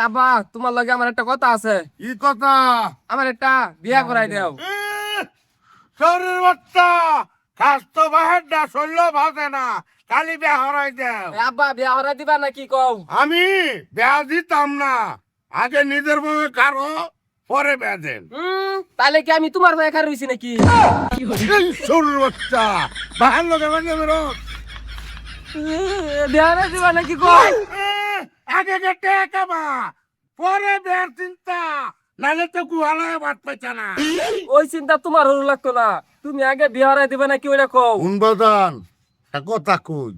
আব্বা তোমার লগে আমার একটা কথা আছে। কি কথা? আমার একটা বিয়া করাই দাও। শরীর বাচ্চা স্বাস্থ্য বাহের না শৈল ভাবে না খালি বিয়া হরাই দেও। আব্বা বিয়া করাই দিবা নাকি কও? আমি বিয়া দিতাম না, আগে নিজের বউকে কারো পরে বিয়া দেন। তাহলে কি আমি তোমার ভাই খার রইছি নাকি? এই শরীর বাচ্চা বাহার লোকে বাজে বেরো। বিয়া করাই দিবা নাকি কও? আগে গেটে কাবা পরে বিয়ার চিন্তা, নালে তো গুহালয়ে বাদ পাইছা না। ওই চিন্তা তোমার হলো লাগতো না, তুমি আগে বিয়া করাই দিবা নাকি ওইটা কও। উনবাদান কথা কই,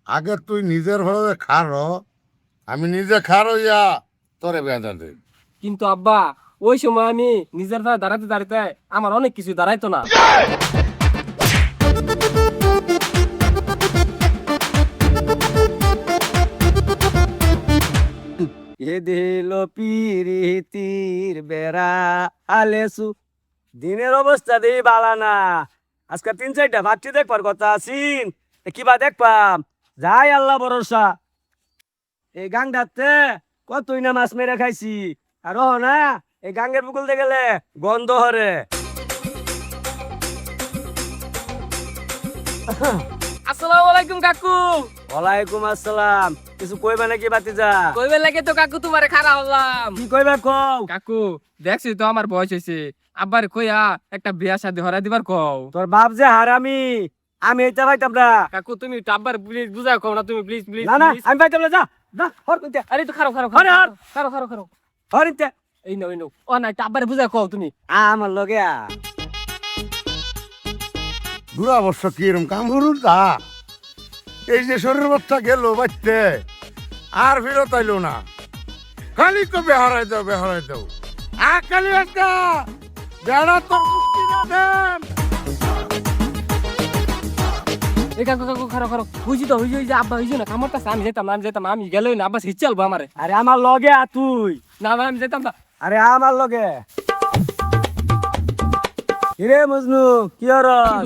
আগে তুই নিজের ভাবে খারো, আমি নিজে খারো ইয়া তোরে বেঁধা দে। কিন্তু আব্বা ওই সময় আমি নিজের ভাই দাঁড়াতে দাঁড়াতে আমার অনেক কিছু দাঁড়াইতো না। এ দিল পিরিতির বেড়া আলেসু, দিনের অবস্থা দেই বালা না। আজকে 3-4টা ভাতটি দেখবার কথা আছিন, কিবা দেখবাম যাই আল্লাহ ভরসা। এই গাংটাতে কতই না মাছ মেরে খাইছি, আর না এই গাঙ্গের পুকুলতে গেলে গন্ধ হরে। আসসালামু আলাইকুম কাকু। ওয়ালাইকুম আসসালাম। কিছু কইবা নাকি বাতিজা? কইবে লাগে তো কাকু তোমারে খাড়া হলাম। কি কইবা কও? কাকু দেখছি তো আমার বয়স হইছে, আব্বার কইয়া একটা বিয়া শাদী হরা দিবার কও। তোর বাপ যে হারামি, আমি এইটা পাইতাম না। কাকু তুমি একটু আব্বার প্লিজ বুঝাও কও না, তুমি প্লিজ প্লিজ। না না আমি পাইতাম না, যা যা হর কইতে। আরে তো খারো খারো খারো খারো খারো খারো হরিতে এই নাও এই নাও। ও না একটু আব্বারে বুঝাও কও তুমি। আমার লগে বুড়া বর্ষ কি এরম কাম করুন তা? এই যে শরীর বাচ্চা গেল বাচ্চে আর ফেরত আইলো না, খালি তো বেহারাই দাও বেহারাই দাও। আর খালি একটা বেড়া তোর মুক্তি না দেন। এই কাকু কাকু খারো খারো বুঝি তো হইছে যে আব্বা হইছে না কামর কাছে আমি যেতাম না, আমি যেতাম না, আমি গেলই না আব্বা হিচালবো আমারে। আরে আমার লগে আ তুই না না আমি যেতাম না। আরে আমার লগে কিরে মজনু কি হরস?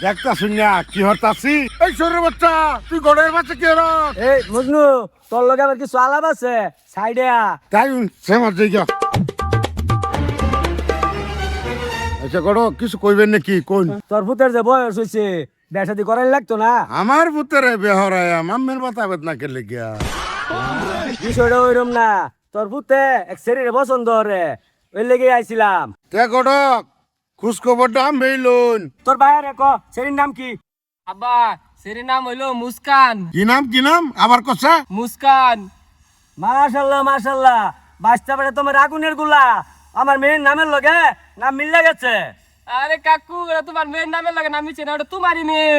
দেখতা শুনিয়া কি হতাছি? এই শরীর বাচ্চা তুই গড়ের বাচ্চা কি হরস? এই মজনু তোর লগে আমার কিছু আলাপ আছে, সাইডে আ। তাই সেমার জায়গা। আচ্ছা গড় কিছু কইবেন নাকি কোন? তোর পুতের যে বয়স হইছে বিয়া শাদী করাই লাগতো না? আমার পুত্রে বেহরায় মাম্মের বাতাবেত না কেলে গিয়া। বিষয়টা ওইরম না, তোর পুতে এক শরীরে পছন্দ রে, ওই লেগে আইছিলাম। তে গড়ক খোঁজ খবরটা আম বেইলুন। তোর বাইরে ক সেরির নাম কি? আব্বা সেরির নাম হইলো মুস্কান। কি নাম আবার কসা? মুস্কান। মাশাআল্লাহ মাশাআল্লাহ, বাচ্চা বেটা তোমার আগুনের গুলা আমার মেয়ের নামের লগে নাম মিলে গেছে। আরে কাকু এটা তোমার মেয়ের নামের লগে নাম মিলছে না, ওটা তোমারই মেয়ে।